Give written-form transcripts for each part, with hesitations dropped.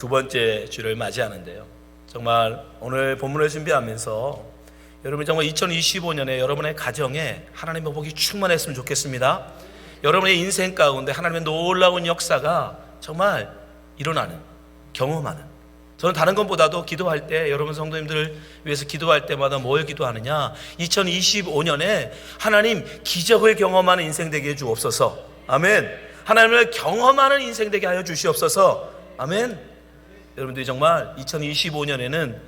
두 번째 주를 맞이하는데요. 정말 오늘 본문을 준비하면서 여러분 정말 2025년에 여러분의 가정에 하나님의 복이 충만했으면 좋겠습니다. 여러분의 인생 가운데 하나님의 놀라운 역사가 정말 일어나는, 경험하는. 저는 다른 것보다도 기도할 때 여러분 성도님들을 위해서 기도할 때마다 뭘 기도하느냐, 2025년에 하나님 기적을 경험하는 인생 되게 해 주옵소서. 아멘. 하나님을 경험하는 인생 되게 하여 주시옵소서. 아멘. 여러분들이 정말 2025년에는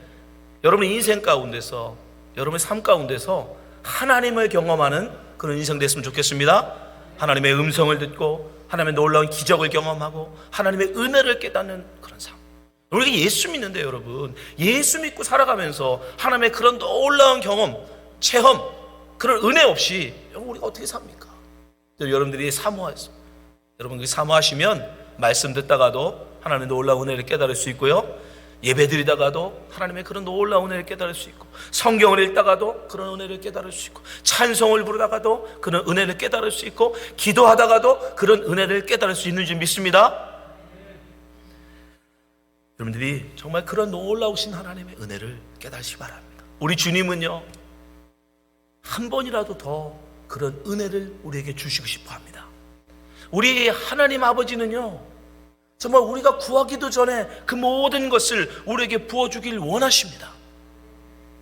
여러분의 인생 가운데서, 여러분의 삶 가운데서 하나님을 경험하는 그런 인생 됐으면 좋겠습니다. 하나님의 음성을 듣고 하나님의 놀라운 기적을 경험하고 하나님의 은혜를 깨닫는 그런 삶. 우리가 예수 믿는데 여러분, 예수 믿고 살아가면서 하나님의 그런 놀라운 경험, 체험, 그런 은혜 없이 우리가 어떻게 삽니까? 여러분들이 사모하세요. 여러분들이 사모하시면 말씀 듣다가도 하나님의 놀라운 은혜를 깨달을 수 있고요, 예배 드리다가도 하나님의 그런 놀라운 은혜를 깨달을 수 있고, 성경을 읽다가도 그런 은혜를 깨달을 수 있고, 찬송을 부르다가도 그런 은혜를 깨달을 수 있고, 기도하다가도 그런 은혜를 깨달을 수 있는 줄 믿습니다. 여러분들이 정말 그런 놀라우신 하나님의 은혜를 깨달으시기 바랍니다. 우리 주님은요, 한 번이라도 더 그런 은혜를 우리에게 주시고 싶어 합니다. 우리 하나님 아버지는요, 정말 우리가 구하기도 전에 그 모든 것을 우리에게 부어주길 원하십니다.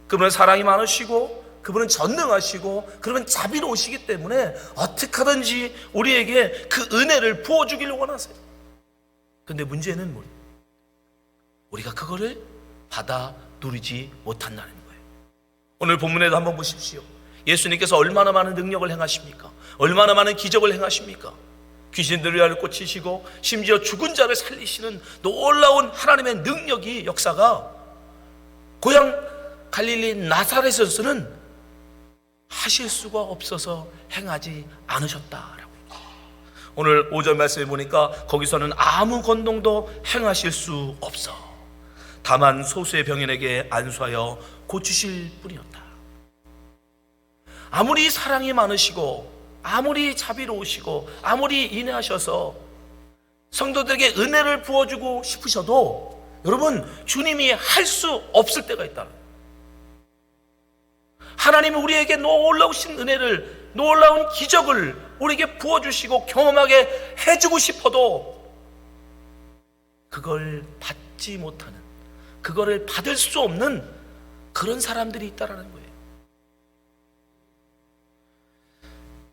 그분은 사랑이 많으시고, 그분은 전능하시고, 그분은 자비로우시기 때문에 어떻게 하든지 우리에게 그 은혜를 부어주길 원하세요. 그런데 문제는 우리가 그거를 받아 누리지 못한다는 거예요. 오늘 본문에도 한번 보십시오. 예수님께서 얼마나 많은 능력을 행하십니까? 얼마나 많은 기적을 행하십니까? 귀신들을 쫓으시고 심지어 죽은 자를 살리시는 놀라운 하나님의 능력이, 역사가 고향 갈릴리 나사렛에서는 하실 수가 없어서 행하지 않으셨다라고. 오늘 5절 말씀에 보니까 거기서는 아무 권능도 행하실 수 없어 다만 소수의 병인에게 안수하여 고치실 뿐이었다. 아무리 사랑이 많으시고, 아무리 자비로우시고, 아무리 인내하셔서 성도들에게 은혜를 부어주고 싶으셔도 여러분, 주님이 할 수 없을 때가 있다. 하나님이 우리에게 놀라우신 은혜를, 놀라운 기적을 우리에게 부어주시고 경험하게 해주고 싶어도 그걸 받지 못하는, 그거를 받을 수 없는 그런 사람들이 있다라는 거예요.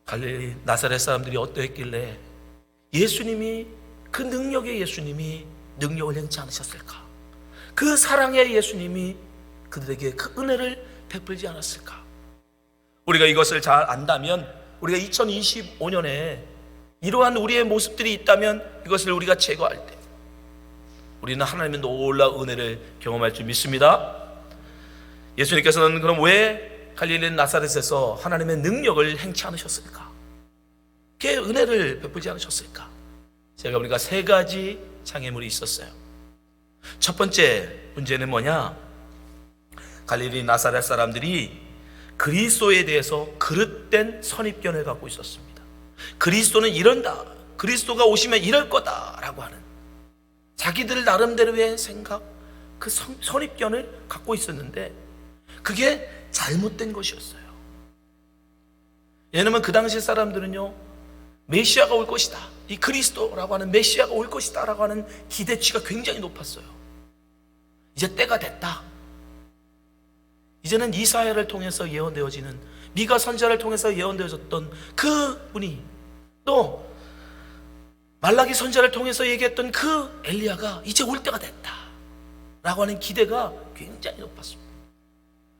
갈릴리 나사렛 사람들이 어떠했길래 예수님이, 그 능력의 예수님이 능력을 행치 않으셨을까? 그 사랑의 예수님이 그들에게 그 은혜를 베풀지 않았을까? 우리가 이것을 잘 안다면, 우리가 2025년에 이러한 우리의 모습들이 있다면 이것을 우리가 제거할 때 우리는 하나님의 놀라운 은혜를 경험할 줄 믿습니다. 예수님께서는 그럼 왜 갈릴리 나사렛에서 하나님의 능력을 행치 않으셨을까? 그게 은혜를 베풀지 않으셨을까? 제가 보니까 세 가지 장애물이 있었어요. 첫 번째 문제는 뭐냐? 갈릴리 나사렛 사람들이 그리스도에 대해서 그릇된 선입견을 갖고 있었습니다. 그리스도는 이런다, 그리스도가 오시면 이럴 거다라고 하는 자기들 나름대로의 생각, 그 선입견을 갖고 있었는데 그게 잘못된 것이었어요. 왜냐하면 그 당시 사람들은요, 메시아가 올 것이다, 이 그리스도라고 하는 메시아가 올 것이다 라고 하는 기대치가 굉장히 높았어요. 이제 때가 됐다. 이제는 이사야를 통해서 예언되어지는, 미가 선지자를 통해서 예언되어졌던 그 분이, 또 말라기 선지자를 통해서 얘기했던 그 엘리야가 이제 올 때가 됐다 라고 하는 기대가 굉장히 높았습니다.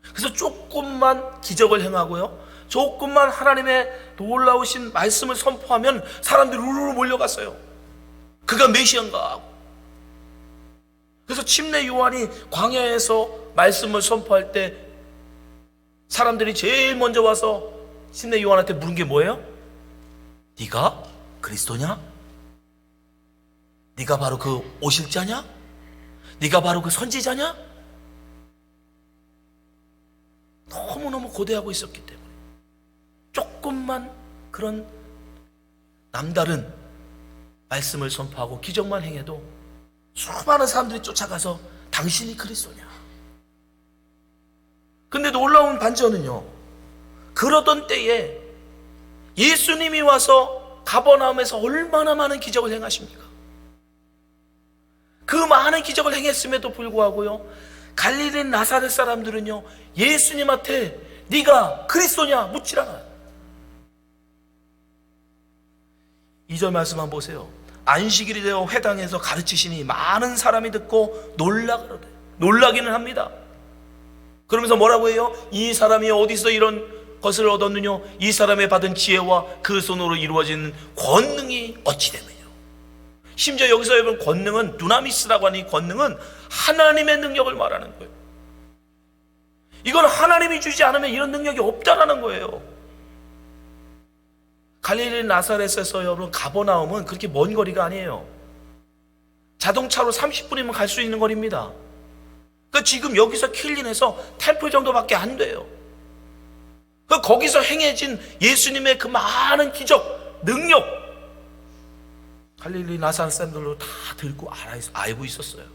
그래서 조금만 기적을 행하고요, 조금만 하나님의 놀라우신 말씀을 선포하면 사람들이 우르르 몰려갔어요. 그가 메시아인가 하고. 그래서 침례 요한이 광야에서 말씀을 선포할 때 사람들이 제일 먼저 와서 침례 요한한테 물은 게 뭐예요? 네가 그리스도냐? 네가 바로 그 오실 자냐? 네가 바로 그 선지자냐? 너무너무 고대하고 있었기 때문에 조금만 그런 남다른 말씀을 선포하고 기적만 행해도 수많은 사람들이 쫓아가서 당신이 그리스도냐. 근데 놀라운 반전은요, 그러던 때에 예수님이 와서 가버나움에서 얼마나 많은 기적을 행하십니까? 그 많은 기적을 행했음에도 불구하고요, 갈릴리 나사렛 사람들은요, 예수님한테 네가 그리스도냐 묻질 않아요. 2절 말씀 한번 보세요. 안식일이 되어 회당에서 가르치시니 많은 사람이 듣고 놀라기는 합니다. 그러면서 뭐라고 해요? 이 사람이 어디서 이런 것을 얻었느냐? 이 사람의 받은 지혜와 그 손으로 이루어진 권능이 어찌 되느냐? 심지어 여기서 여러분, 권능은 두나미스라고 하는 이 권능은 하나님의 능력을 말하는 거예요. 이건 하나님이 주지 않으면 이런 능력이 없다라는 거예요. 갈릴리 나사렛에서 여러분 가버나움은 그렇게 먼 거리가 아니에요. 자동차로 30분이면 갈 수 있는 거리입니다. 그러니까 지금 여기서 킬린에서 템플 정도밖에 안 돼요. 그러니까 거기서 행해진 예수님의 그 많은 기적, 능력, 갈릴리 나사렛 사람들로 다 들고 알고 있었어요.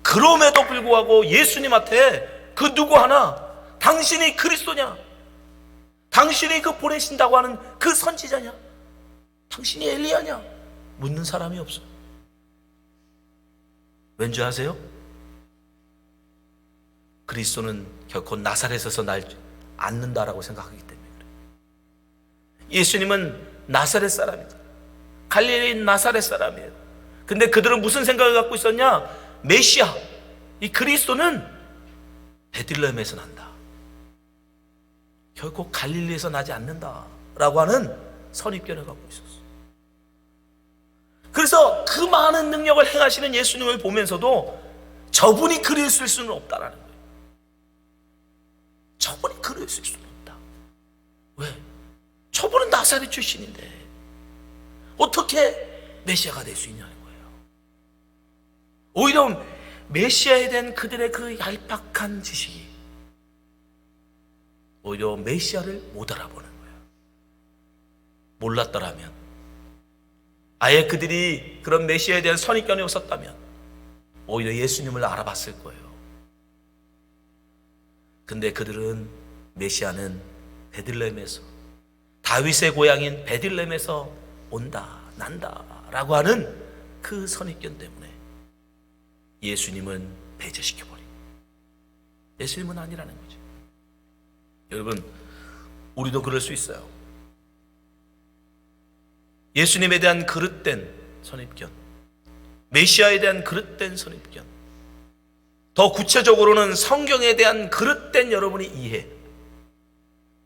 그럼에도 불구하고 예수님한테 그 누구 하나 당신이 그리스도냐? 당신이 그 보내신다고 하는 그 선지자냐? 당신이 엘리야냐? 묻는 사람이 없어요. 왠지 아세요? 그리스도는 결코 나사렛에서 날 않는다라고 생각하기 때문에 그래요. 예수님은 나사렛 사람이다. 갈릴리 나사렛 사람이에요. 근데 그들은 무슨 생각을 갖고 있었냐? 메시아, 이 그리스도는 베들레헴에서 난다. 결코 갈릴리에서 나지 않는다라고 하는 선입견을 갖고 있었어요. 그래서 그 많은 능력을 행하시는 예수님을 보면서도 저분이 그리스도일 수는 없다라는 거예요. 저분이 그리스도일 수는 없다. 왜? 저분은 나사렛 출신인데 어떻게 메시아가 될 수 있냐는 거예요. 오히려 메시아에 대한 그들의 그 얄팍한 지식이 오히려 메시아를 못 알아보는 거예요. 몰랐더라면, 아예 그들이 그런 메시아에 대한 선입견이 없었다면 오히려 예수님을 알아봤을 거예요. 근데 그들은 메시아는 베들레헴에서, 다윗의 고향인 베들레헴에서 난다라고 하는 그 선입견 때문에 예수님은 배제시켜버린, 예수님은 아니라는 거죠. 여러분, 우리도 그럴 수 있어요. 예수님에 대한 그릇된 선입견, 메시아에 대한 그릇된 선입견, 더 구체적으로는 성경에 대한 그릇된 여러분의 이해,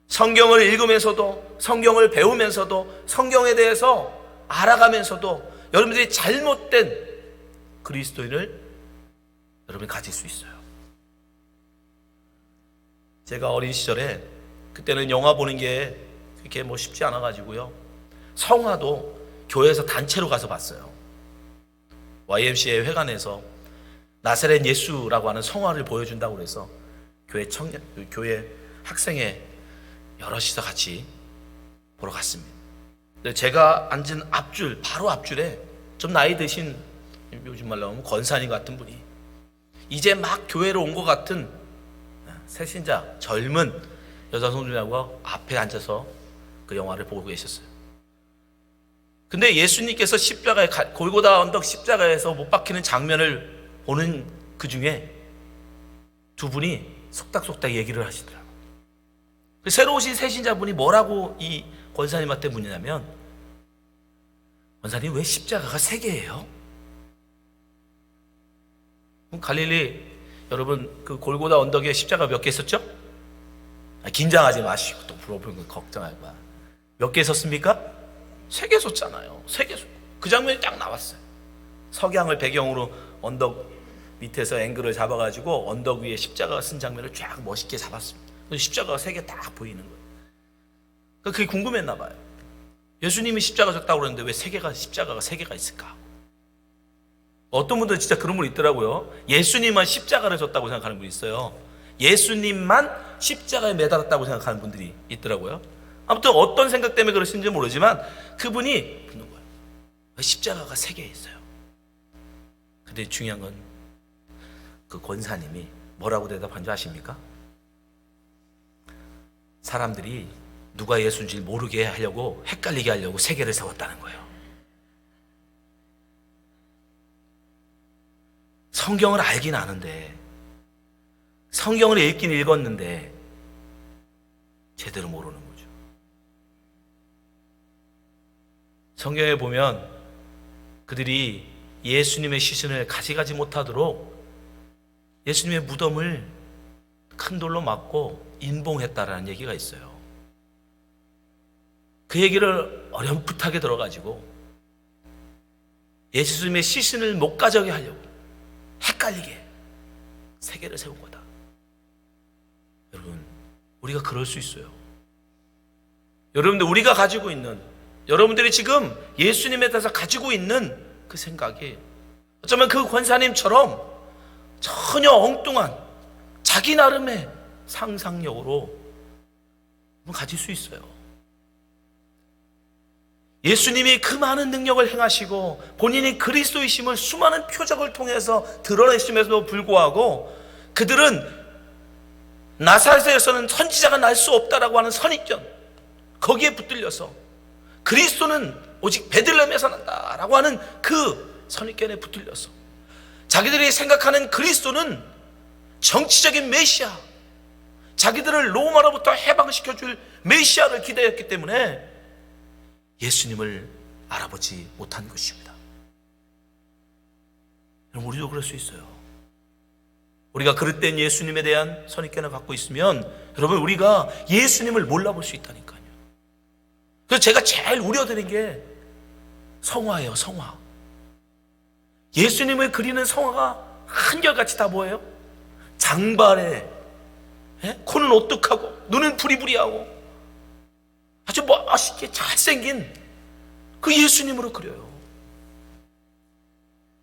성경을 읽으면서도, 성경을 배우면서도, 성경에 대해서 알아가면서도 여러분들이 잘못된 그리스도인을 여러분이 가질 수 있어요. 제가 어린 시절에, 그때는 영화 보는 게 그렇게 쉽지 않아 가지고요, 성화도 교회에서 단체로 가서 봤어요. YMCA 회관에서 나사렛 예수라고 하는 성화를 보여준다고 그래서 교회 학생회 여럿이서 같이 보러 갔습니다. 제가 앉은 앞줄, 바로 앞줄에 좀 나이 드신, 요즘 말로 하면 권사님 같은 분이, 이제 막 교회로 온 것 같은 새신자, 젊은 여자 성도들하고 앞에 앉아서 그 영화를 보고 계셨어요. 근데 예수님께서 십자가에, 골고다 언덕 십자가에서 못 박히는 장면을 보는 그 중에 두 분이 속닥속닥 얘기를 하시더라고요. 새로 오신 새신자분이 뭐라고 이 권사님한테 묻냐면, 권사님, 왜 십자가가 3개예요? 갈릴리 여러분, 그 골고다 언덕에 십자가 몇 개 있었죠? 긴장하지 마시고 또 물어보는 거 걱정하지 마. 몇 개 있었습니까? 3개 섰잖아요. 3개 섰고 그 장면이 딱 나왔어요. 석양을 배경으로 언덕 밑에서 앵글을 잡아가지고 언덕 위에 십자가가 쓴 장면을 쫙 멋있게 잡았습니다. 십자가가 3개 딱 보이는 거예요. 그게 궁금했나 봐요. 예수님이 십자가 졌다고 그러는데 왜 십자가가 3개가 있을까? 어떤 분들은 진짜 그런 분 있더라고요. 예수님만 십자가를 졌다고 생각하는 분이 있어요. 예수님만 십자가에 매달았다고 생각하는 분들이 있더라고요. 아무튼 어떤 생각 때문에 그러신지 모르지만 그분이 묻는 거예요. 왜 십자가가 3개 있어요? 근데 중요한 건 그 권사님이 뭐라고 대답한 줄 아십니까? 사람들이 누가 예수인지 모르게 하려고, 헷갈리게 하려고 세계를 세웠다는 거예요. 성경을 알긴 아는데, 성경을 읽긴 읽었는데 제대로 모르는 거죠. 성경에 보면 그들이 예수님의 시신을 가져가지 못하도록 예수님의 무덤을 큰 돌로 막고 인봉했다라는 얘기가 있어요. 그 얘기를 어렴풋하게 들어가지고 예수님의 시신을 못 가져게 하려고 헷갈리게 세계를 세운 거다. 여러분, 우리가 그럴 수 있어요. 여러분들, 우리가 가지고 있는, 여러분들이 지금 예수님에 대해서 가지고 있는 그 생각이 어쩌면 그 권사님처럼 전혀 엉뚱한 자기 나름의 상상력으로 가질 수 있어요. 예수님이 그 많은 능력을 행하시고 본인이 그리스도이심을 수많은 표적을 통해서 드러내심에도 불구하고 그들은 나사렛에서는 선지자가 날 수 없다라고 하는 선입견, 거기에 붙들려서 그리스도는 오직 베들레헴에서 난다라고 하는 그 선입견에 붙들려서 자기들이 생각하는 그리스도는 정치적인 메시아, 자기들을 로마로부터 해방시켜줄 메시아를 기대했기 때문에 예수님을 알아보지 못한 것입니다. 여러분, 우리도 그럴 수 있어요. 우리가 그릇된 예수님에 대한 선입견을 갖고 있으면 여러분, 우리가 예수님을 몰라볼 수 있다니까요. 그래서 제가 제일 우려되는 게 성화예요. 성화. 예수님을 그리는 성화가 한결같이 다 뭐예요? 장발에, 코는 오뚝하고 눈은 부리부리하고 아주 멋있게 잘생긴 그 예수님으로 그려요.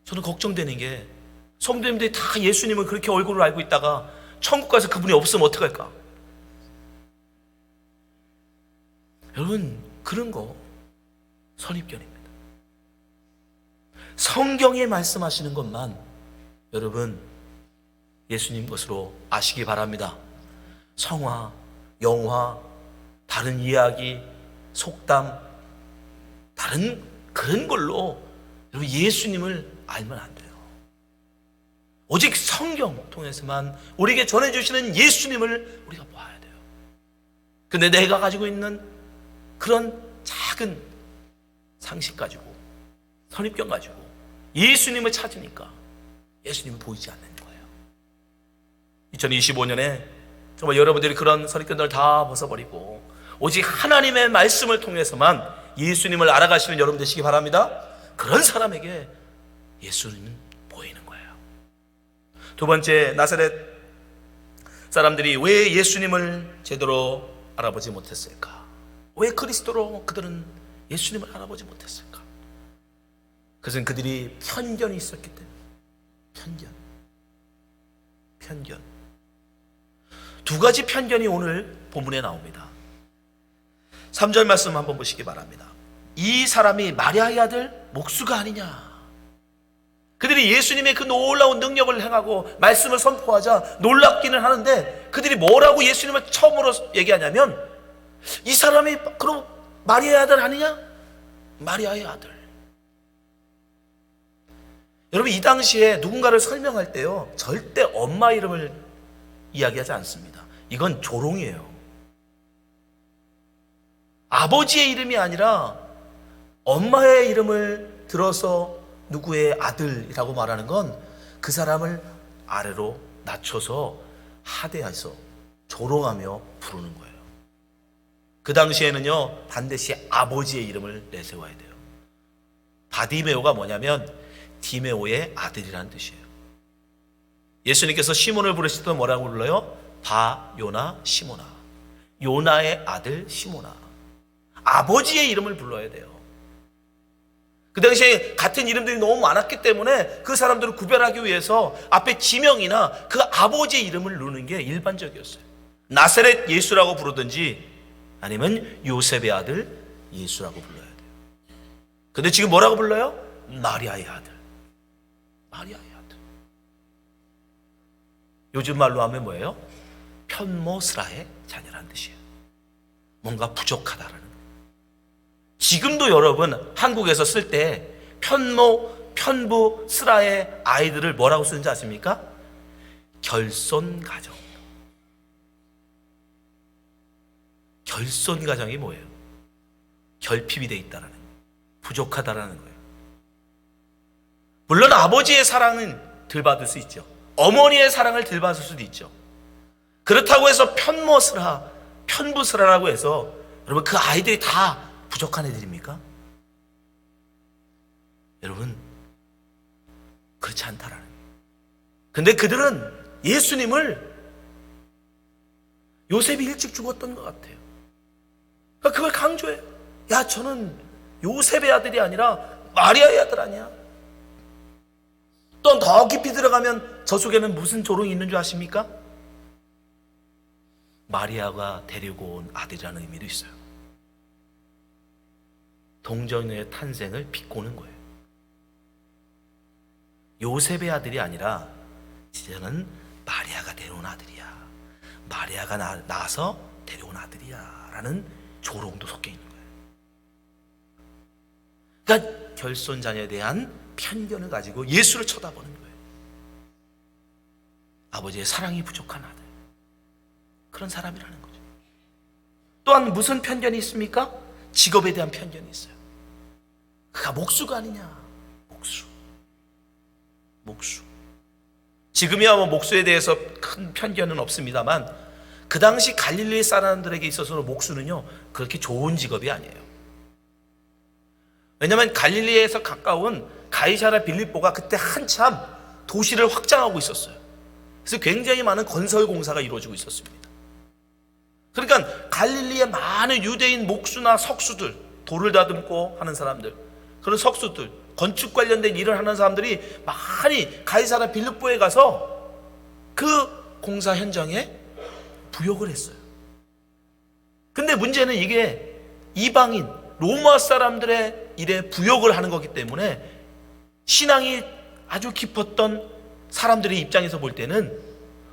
저는 걱정되는 게 성도님들이 다 예수님을 그렇게 얼굴을 알고 있다가 천국 가서 그분이 없으면 어떡할까? 여러분, 그런 거 선입견입니다. 성경에 말씀하시는 것만 여러분 예수님 것으로 아시기 바랍니다. 성화, 영화, 다른 이야기, 속담, 다른 그런 걸로 여러분 예수님을 알면 안 돼요. 오직 성경 통해서만 우리에게 전해주시는 예수님을 우리가 봐야 돼요. 근데 내가 가지고 있는 그런 작은 상식 가지고, 선입견 가지고 예수님을 찾으니까 예수님이 보이지 않는 거예요. 2025년에 정말 여러분들이 그런 선입견들을 다 벗어버리고 오직 하나님의 말씀을 통해서만 예수님을 알아가시는 여러분 되시기 바랍니다. 그런 사람에게 예수님은 보이는 거예요. 두 번째, 나사렛 사람들이 왜 예수님을 제대로 알아보지 못했을까? 왜 그리스도로 그들은 예수님을 알아보지 못했을까? 그것은 그들이 편견이 있었기 때문에. 편견. 두 가지 편견이 오늘 본문에 나옵니다. 3절 말씀 한번 보시기 바랍니다. 이 사람이 마리아의 아들 목수가 아니냐. 그들이 예수님의 그 놀라운 능력을 행하고 말씀을 선포하자 놀랍기는 하는데 그들이 뭐라고 예수님을 처음으로 얘기하냐면 이 사람이 그럼 마리아의 아들 아니냐? 마리아의 아들. 여러분, 이 당시에 누군가를 설명할 때요 절대 엄마 이름을 이야기하지 않습니다. 이건 조롱이에요. 아버지의 이름이 아니라 엄마의 이름을 들어서 누구의 아들이라고 말하는 건 그 사람을 아래로 낮춰서 하대해서 조롱하며 부르는 거예요. 그 당시에는요 반드시 아버지의 이름을 내세워야 돼요. 바디메오가 뭐냐면 디메오의 아들이라는 뜻이에요. 예수님께서 시몬을 부르실 때 뭐라고 불러요? 바요나 시모나. 요나의 아들 시모나. 아버지의 이름을 불러야 돼요. 그 당시에 같은 이름들이 너무 많았기 때문에 그 사람들을 구별하기 위해서 앞에 지명이나 그 아버지의 이름을 넣는 게 일반적이었어요. 나사렛 예수라고 부르든지 아니면 요셉의 아들 예수라고 불러야 돼요. 근데 지금 뭐라고 불러요? 마리아의 아들. 마리아의 아들. 요즘 말로 하면 뭐예요? 편모스라의 자녀라는 뜻이에요. 뭔가 부족하다라는 거예요. 지금도 여러분 한국에서 쓸 때 편모, 편부, 스라의 아이들을 뭐라고 쓰는지 아십니까? 결손가정. 결손가정이 뭐예요? 결핍이 돼 있다라는 거예요. 부족하다라는 거예요. 물론 아버지의 사랑은 덜 받을 수 있죠. 어머니의 사랑을 덜 받을 수도 있죠. 그렇다고 해서 편모스라, 편부스라라고 해서 여러분 그 아이들이 다 부족한 애들입니까? 여러분 그렇지 않다라는 거예요. 근데 그들은 예수님을 요셉이 일찍 죽었던 것 같아요. 그러니까 그걸 강조해요. 야, 저는 요셉의 아들이 아니라 마리아의 아들 아니야. 또 더 깊이 들어가면 저 속에는 무슨 조롱이 있는 줄 아십니까? 마리아가 데리고 온 아들이라는 의미도 있어요. 동정녀의 탄생을 비꼬는 거예요. 요셉의 아들이 아니라 저는 마리아가 데려온 아들이야. 마리아가 낳아서 데려온 아들이야 라는 조롱도 섞여 있는 거예요. 그러니까 결손자녀에 대한 편견을 가지고 예수를 쳐다보는 거예요. 아버지의 사랑이 부족한 아들, 그런 사람이라는 거죠. 또한 무슨 편견이 있습니까? 직업에 대한 편견이 있어요. 그가 목수가 아니냐. 목수. 지금이야 뭐 목수에 대해서 큰 편견은 없습니다만 그 당시 갈릴리 사람들에게 있어서는 목수는요 그렇게 좋은 직업이 아니에요. 왜냐하면 갈릴리에서 가까운 가이사랴 빌립보가 그때 한참 도시를 확장하고 있었어요. 그래서 굉장히 많은 건설 공사가 이루어지고 있었습니다. 그러니까 갈릴리의 많은 유대인 목수나 석수들, 돌을 다듬고 하는 사람들, 그런 석수들, 건축 관련된 일을 하는 사람들이 많이 가이사랴 빌립보에 가서 그 공사 현장에 부역을 했어요. 근데 문제는 이게 이방인 로마 사람들의 일에 부역을 하는 거기 때문에 신앙이 아주 깊었던 사람들의 입장에서 볼 때는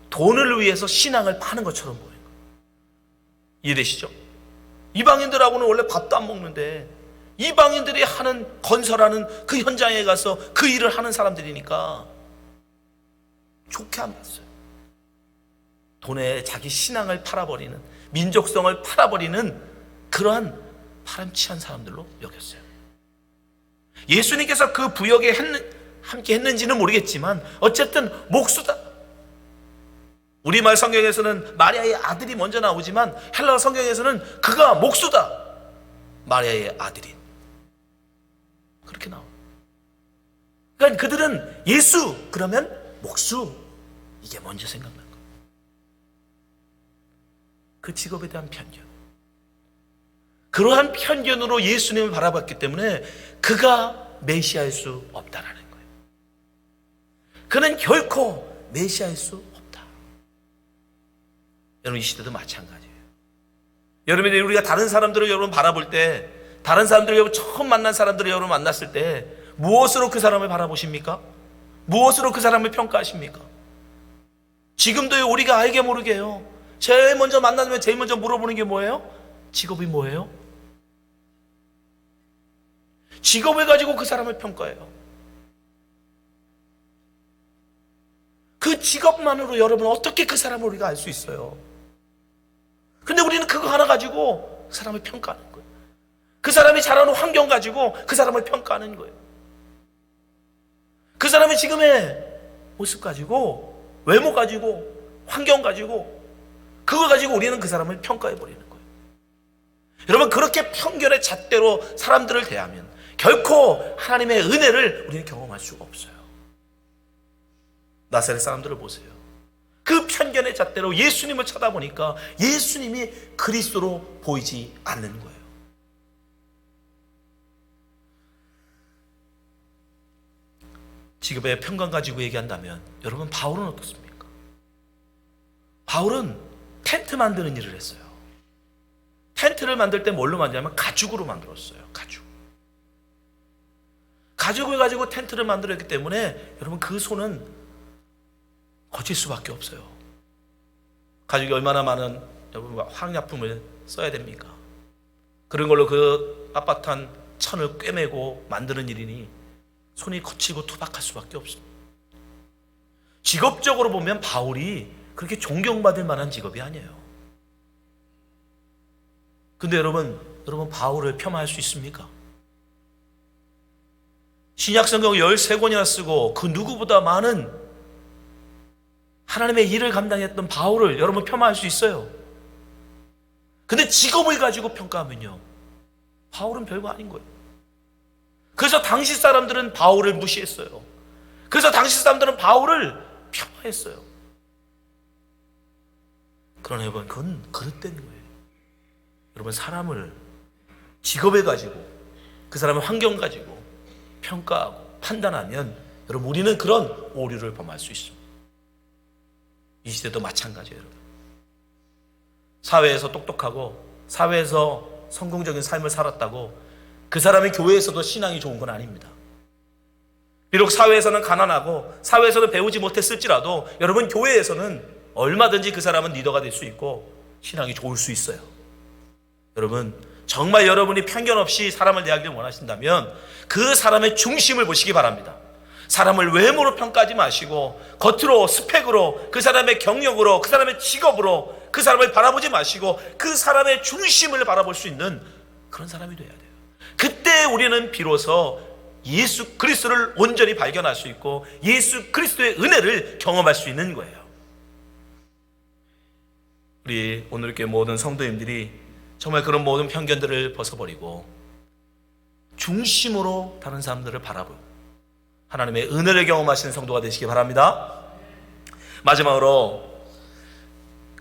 돈을 위해서 신앙을 파는 것처럼 보여요. 이해되시죠? 이방인들하고는 원래 밥도 안 먹는데 이방인들이 하는 건설하는 그 현장에 가서 그 일을 하는 사람들이니까 좋게 안 봤어요. 돈에 자기 신앙을 팔아버리는, 민족성을 팔아버리는 그러한 파렴치한 사람들로 여겼어요. 예수님께서 그 부역에 함께 했는지는 모르겠지만 어쨌든 목수다. 우리말 성경에서는 마리아의 아들이 먼저 나오지만 헬라어 성경에서는 그가 목수다. 마리아의 아들인. 그렇게 나와요. 그러니까 그들은 예수 그러면 목수, 이게 먼저 생각난 거예요. 그 직업에 대한 편견, 그러한 편견으로 예수님을 바라봤기 때문에 그가 메시아일 수 없다라는 거예요. 그는 결코 메시아일 수 없다. 여러분 이 시대도 마찬가지예요. 여러분이 우리가 다른 사람들을 여러분 바라볼 때, 다른 사람들을 여러분 처음 만난 사람들을 여러분 만났을 때 무엇으로 그 사람을 바라보십니까? 무엇으로 그 사람을 평가하십니까? 지금도 우리가 알게 모르게요. 제일 먼저 만나면 제일 먼저 물어보는 게 뭐예요? 직업이 뭐예요? 직업을 가지고 그 사람을 평가해요. 그 직업만으로 여러분 어떻게 그 사람을 우리가 알 수 있어요? 근데 우리는 그거 하나 가지고 그 사람을 평가하는 거예요. 그 사람이 자라는 환경 가지고 그 사람을 평가하는 거예요. 그 사람의 지금의 모습 가지고, 외모 가지고, 환경 가지고, 그거 가지고 우리는 그 사람을 평가해버리는 거예요. 여러분 그렇게 편견의 잣대로 사람들을 대하면 결코 하나님의 은혜를 우리는 경험할 수가 없어요. 나사렛 사람들을 보세요. 그 편견의 잣대로 예수님을 쳐다보니까 예수님이 그리스도로 보이지 않는 거예요. 직업의 편견 가지고 얘기한다면 여러분 바울은 어떻습니까? 바울은 텐트 만드는 일을 했어요. 텐트를 만들 때 뭘로 만드냐면 가죽으로 만들었어요. 가죽을 가지고 텐트를 만들었기 때문에 여러분 그 손은 거칠 수밖에 없어요. 가죽이 얼마나 많은 여러분 화학약품을 써야 됩니까? 그런 걸로 그 빳빳한 천을 꿰매고 만드는 일이니 손이 거칠고 투박할 수밖에 없습니다. 직업적으로 보면 바울이 그렇게 존경받을 만한 직업이 아니에요. 근데 여러분 바울을 폄하할 수 있습니까? 신약성경 13권이나 쓰고 그 누구보다 많은 하나님의 일을 감당했던 바울을 여러분 폄하할 수 있어요. 근데 직업을 가지고 평가하면요, 바울은 별거 아닌 거예요. 그래서 당시 사람들은 바울을 무시했어요. 그래서 당시 사람들은 바울을 폄하했어요. 그러나 여러분 그건 그릇된 거예요. 여러분 사람을 직업을 가지고 그 사람의 환경 가지고 평가하고 판단하면 여러분 우리는 그런 오류를 범할 수 있습니다. 이 시대도 마찬가지예요. 여러분 사회에서 똑똑하고 사회에서 성공적인 삶을 살았다고 그 사람이 교회에서도 신앙이 좋은 건 아닙니다. 비록 사회에서는 가난하고 사회에서는 배우지 못했을지라도 여러분 교회에서는 얼마든지 그 사람은 리더가 될 수 있고 신앙이 좋을 수 있어요. 여러분 정말 여러분이 편견 없이 사람을 대하기를 원하신다면 그 사람의 중심을 보시기 바랍니다. 사람을 외모로 평가하지 마시고 겉으로 스펙으로 그 사람의 경력으로 그 사람의 직업으로 그 사람을 바라보지 마시고 그 사람의 중심을 바라볼 수 있는 그런 사람이 돼야 돼요. 그때 우리는 비로소 예수 그리스도를 온전히 발견할 수 있고 예수 그리스도의 은혜를 경험할 수 있는 거예요. 우리 오늘 교회 모든 성도님들이 정말 그런 모든 편견들을 벗어버리고 중심으로 다른 사람들을 바라보고 하나님의 은혜를 경험하시는 성도가 되시기 바랍니다. 마지막으로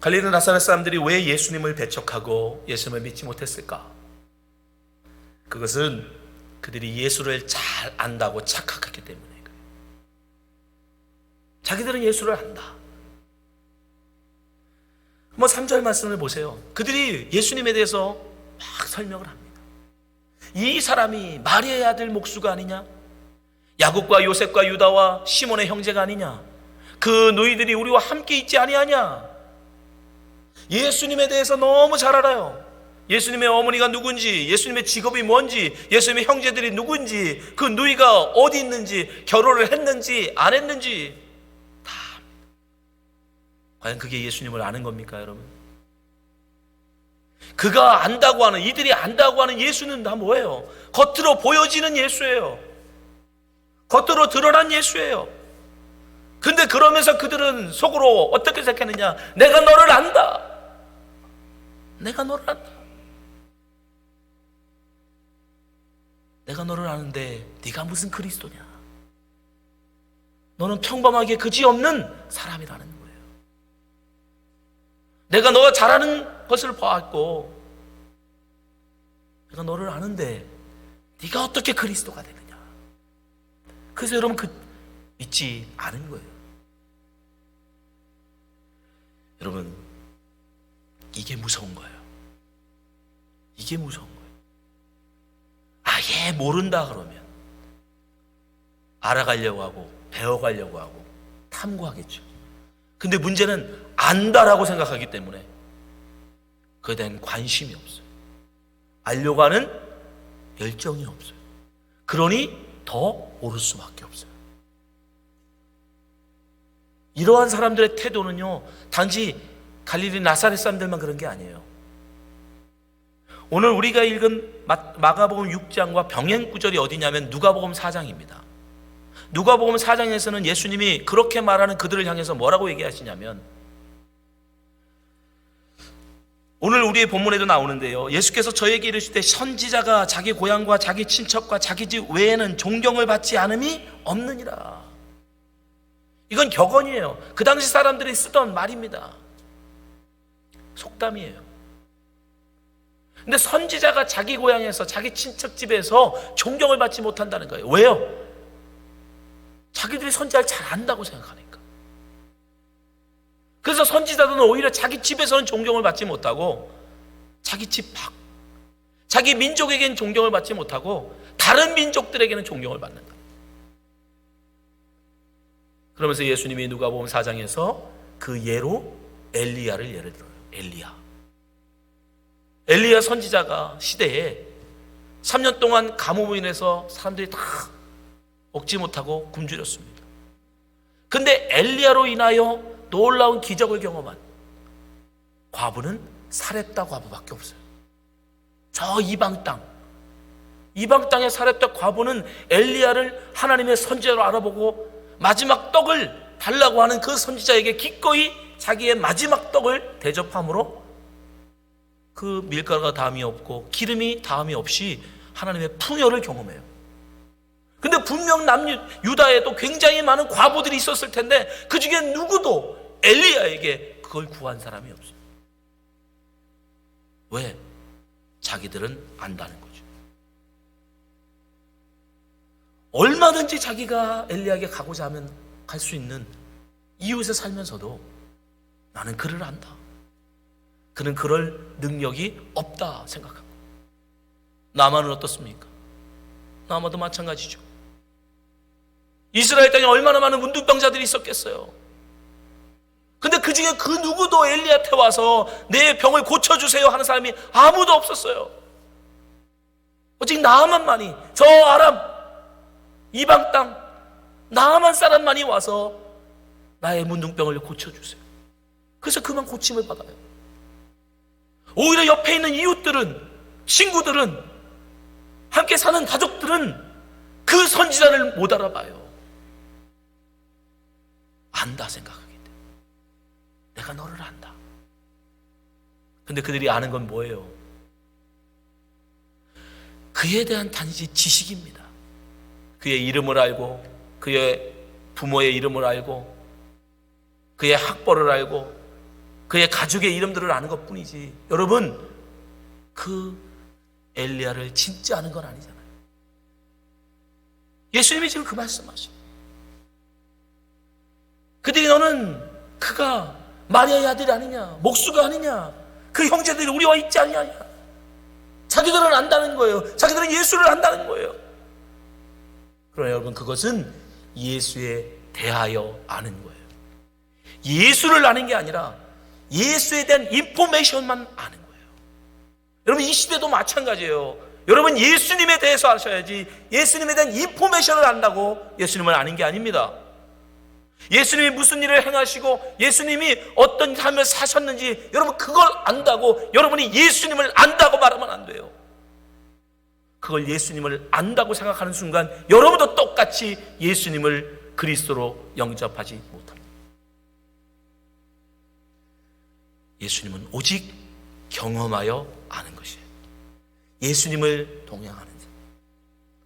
갈릴리 나사렛 사람들이 왜 예수님을 배척하고 예수님을 믿지 못했을까? 그것은 그들이 예수를 잘 안다고 착각했기 때문에 그래요. 자기들은 예수를 안다. 3절 말씀을 보세요. 그들이 예수님에 대해서 막 설명을 합니다. 이 사람이 마리아의 아들 목수가 아니냐? 야곱과 요셉과 유다와 시몬의 형제가 아니냐? 그 너희들이 우리와 함께 있지 아니하냐? 예수님에 대해서 너무 잘 알아요. 예수님의 어머니가 누군지, 예수님의 직업이 뭔지, 예수님의 형제들이 누군지, 그 누이가 어디 있는지, 결혼을 했는지 안 했는지 다 압니다. 과연 그게 예수님을 아는 겁니까, 여러분? 그가 안다고 하는, 이들이 안다고 하는 예수는 다 뭐예요? 겉으로 보여지는 예수예요. 겉으로 드러난 예수예요. 근데 그러면서 그들은 속으로 어떻게 생각했느냐? 내가 너를 안다. 내가 너를 안다. 내가 너를 아는데 네가 무슨 그리스도냐? 너는 평범하게 그지없는 사람이라는 거예요. 내가 너가 잘하는 것을 봐왔고 내가 너를 아는데 네가 어떻게 그리스도가 되느냐? 그래서 여러분 믿지 않은 거예요. 여러분 이게 무서운 거예요. 이게 무서운 거예요. 아예 모른다 그러면 알아가려고 하고 배워가려고 하고 탐구하겠죠. 근데 문제는 안다라고 생각하기 때문에 그에 대한 관심이 없어요. 알려고 하는 열정이 없어요. 그러니 더 모를 수밖에 없어요. 이러한 사람들의 태도는요, 단지 갈릴리 나사렛 사람들만 그런 게 아니에요. 오늘 우리가 읽은 마가복음 6장과 병행 구절이 어디냐면 누가복음 4장입니다. 누가복음 4장에서는 예수님이 그렇게 말하는 그들을 향해서 뭐라고 얘기하시냐면, 오늘 우리의 본문에도 나오는데요, 예수께서 저에게 이르실 때 선지자가 자기 고향과 자기 친척과 자기 집 외에는 존경을 받지 않음이 없느니라. 이건 격언이에요. 그 당시 사람들이 쓰던 말입니다. 속담이에요. 근데 선지자가 자기 고향에서 자기 친척 집에서 존경을 받지 못한다는 거예요. 왜요? 자기들이 선지자를 잘 안다고 생각하니까. 그래서 선지자들은 오히려 자기 집에서는 존경을 받지 못하고 자기 집 밖, 자기 민족에겐 존경을 받지 못하고 다른 민족들에게는 존경을 받는다. 그러면서 예수님이 누가복음 4장에서 그 예로 엘리야를 예를 들어요. 엘리야 선지자가 시대에 3년 동안 가뭄으로 인해서 사람들이 다 먹지 못하고 굶주렸습니다. 근데 엘리야로 인하여 놀라운 기적을 경험한 과부는 사렙다 과부밖에 없어요. 저 이방 땅의 사렙다 과부는 엘리야를 하나님의 선지자로 알아보고 마지막 떡을 달라고 하는 그 선지자에게 기꺼이 자기의 마지막 떡을 대접함으로 그 밀가루가 담이 없고 기름이 담이 없이 하나님의 풍요를 경험해요. 근데 분명 남유다에도 굉장히 많은 과부들이 있었을 텐데 그 중에 누구도 엘리야에게 그걸 구한 사람이 없어요. 왜? 자기들은 안다는 거죠. 얼마든지 자기가 엘리야에게 가고자 하면 갈 수 있는 이웃에 살면서도 나는 그를 안다. 그는 그럴 능력이 없다 생각합니다. 나만은 어떻습니까? 나만도 마찬가지죠. 이스라엘 땅에 얼마나 많은 문둥병자들이 있었겠어요. 근데 그 중에 그 누구도 엘리야한테 와서 내 병을 고쳐주세요 하는 사람이 아무도 없었어요. 오직 나아만만이, 저 아람 이방 땅 나아만 사람만이 와서 나의 문둥병을 고쳐주세요. 그래서 그만 고침을 받아요. 오히려 옆에 있는 이웃들은, 친구들은, 함께 사는 가족들은 그 선지자를 못 알아봐요. 안다 생각하기 때문에. 내가 너를 안다. 근데 그들이 아는 건 뭐예요? 그에 대한 단지 지식입니다. 그의 이름을 알고, 그의 부모의 이름을 알고, 그의 학벌을 알고, 그의 가족의 이름들을 아는 것 뿐이지. 여러분, 그 엘리야를 진짜 아는 건 아니잖아요. 예수님이 지금 그 말씀하시죠. 그들이 너는 그가 마리아의 아들이 아니냐, 목수가 아니냐, 그 형제들이 우리와 있지 않냐냐. 자기들은 안다는 거예요. 자기들은 예수를 안다는 거예요. 그러나 여러분, 그것은 예수에 대하여 아는 거예요. 예수를 아는 게 아니라 예수에 대한 인포메이션만 아는 거예요. 여러분, 이 시대도 마찬가지예요. 여러분, 예수님에 대해서 아셔야지 예수님에 대한 인포메이션을 안다고 예수님을 아는 게 아닙니다. 예수님이 무슨 일을 행하시고 예수님이 어떤 삶을 사셨는지 여러분 그걸 안다고 여러분이 예수님을 안다고 말하면 안 돼요. 그걸 예수님을 안다고 생각하는 순간 여러분도 똑같이 예수님을 그리스도로 영접하지 못합니다. 예수님은 오직 경험하여 아는 것이에요. 예수님을 동행하는 자.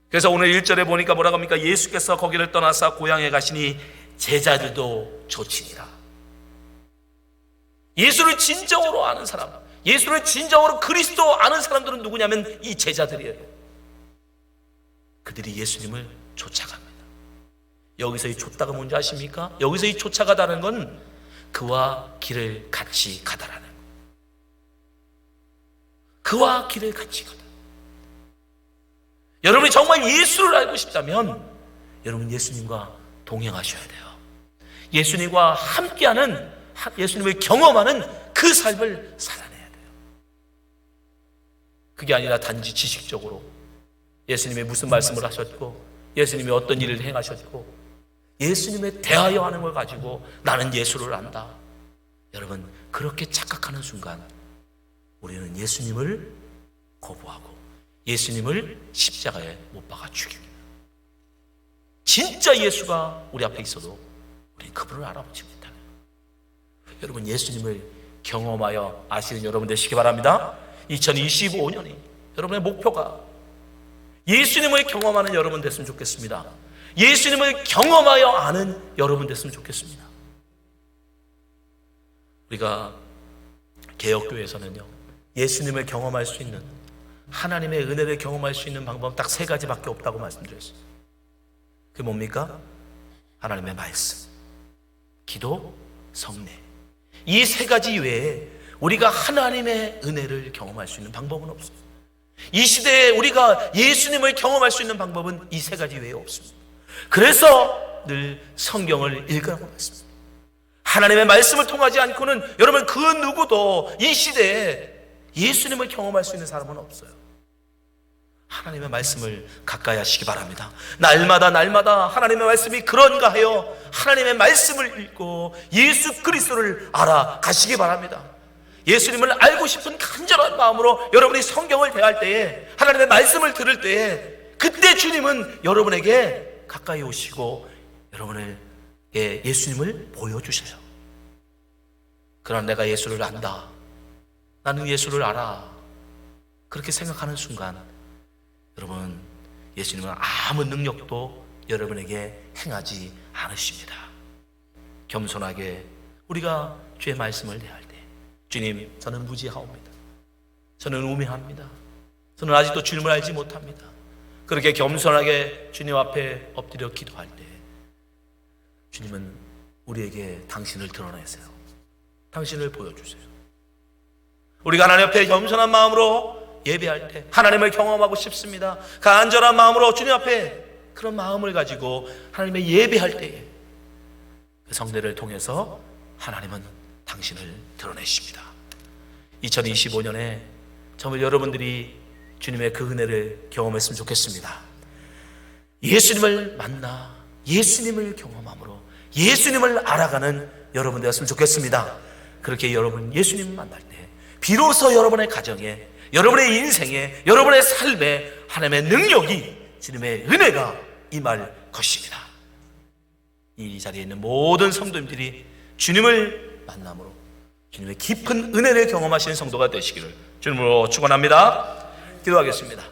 그래서 오늘 1절에 보니까 뭐라고 합니까? 예수께서 거기를 떠나사 고향에 가시니 제자들도 조치니라. 예수를 진정으로 아는 사람, 예수를 진정으로 그리스도 아는 사람들은 누구냐면 이 제자들이에요. 그들이 예수님을 쫓아갑니다. 여기서 이 쫓다가 뭔지 아십니까? 여기서 이 쫓아가다는 건 그와 길을 같이 가다라는 거예요. 그와 길을 같이 가다. 여러분이 정말 예수를 알고 싶다면 여러분 예수님과 동행하셔야 돼요. 예수님과 함께하는, 예수님을 경험하는 그 삶을 살아내야 돼요. 그게 아니라 단지 지식적으로 예수님이 무슨 말씀을 하셨고 예수님이 어떤 일을 행하셨고 예수님에 대하여 하는 걸 가지고 나는 예수를 안다. 여러분, 그렇게 착각하는 순간 우리는 예수님을 거부하고 예수님을 십자가에 못 박아 죽입니다. 진짜 예수가 우리 앞에 있어도 우리는 그분을 알아보지 못하는 거예요. 여러분, 예수님을 경험하여 아시는 여러분 되시기 바랍니다. 2025년이 여러분의 목표가 예수님을 경험하는 여러분 됐으면 좋겠습니다. 예수님을 경험하여 아는 여러분 됐으면 좋겠습니다. 우리가 개혁교회에서는요, 예수님을 경험할 수 있는, 하나님의 은혜를 경험할 수 있는 방법은 딱 3가지밖에 없다고 말씀드렸어요. 그게 뭡니까? 하나님의 말씀, 기도, 성례. 이 3가지 외에 우리가 하나님의 은혜를 경험할 수 있는 방법은 없어요. 이 시대에 우리가 예수님을 경험할 수 있는 방법은 이 세 가지 외에 없습니다. 그래서 늘 성경을 읽으라고 말씀합니다. 하나님의 말씀을 통하지 않고는 여러분 그 누구도 이 시대에 예수님을 경험할 수 있는 사람은 없어요. 하나님의 말씀을 가까이 하시기 바랍니다. 날마다 하나님의 말씀이 그런가 하여 하나님의 말씀을 읽고 예수 그리스도를 알아가시기 바랍니다. 예수님을 알고 싶은 간절한 마음으로 여러분이 성경을 대할 때에, 하나님의 말씀을 들을 때에, 그때 주님은 여러분에게 가까이 오시고 여러분을 예수님을 보여주셔요. 그러나 내가 예수를 안다, 나는 예수를 알아, 그렇게 생각하는 순간 여러분 예수님은 아무 능력도 여러분에게 행하지 않으십니다. 겸손하게 우리가 주의 말씀을 대할 때, 주님, 저는 무지하옵니다, 저는 우매합니다, 저는 아직도 주님을 알지 못합니다, 그렇게 겸손하게 주님 앞에 엎드려 기도할 때 주님은 우리에게 당신을 드러내세요. 당신을 보여주세요. 우리가 하나님 앞에 겸손한 마음으로 예배할 때 하나님을 경험하고 싶습니다. 간절한 마음으로 주님 앞에 그런 마음을 가지고 하나님의 예배할 때에 그 성례를 통해서 하나님은 당신을 드러내십니다. 2025년에 정말 여러분들이 주님의 그 은혜를 경험했으면 좋겠습니다. 예수님을 만나 예수님을 경험함으로 예수님을 알아가는 여러분 되었으면 좋겠습니다. 그렇게 여러분 예수님 만날 때 비로소 여러분의 가정에, 여러분의 인생에, 여러분의 삶에 하나님의 능력이, 주님의 은혜가 임할 것입니다. 이 자리에 있는 모든 성도님들이 주님을 만남으로 주님의 깊은 은혜를 경험하시는 성도가 되시기를 주님으로 축원합니다. 기도하겠습니다.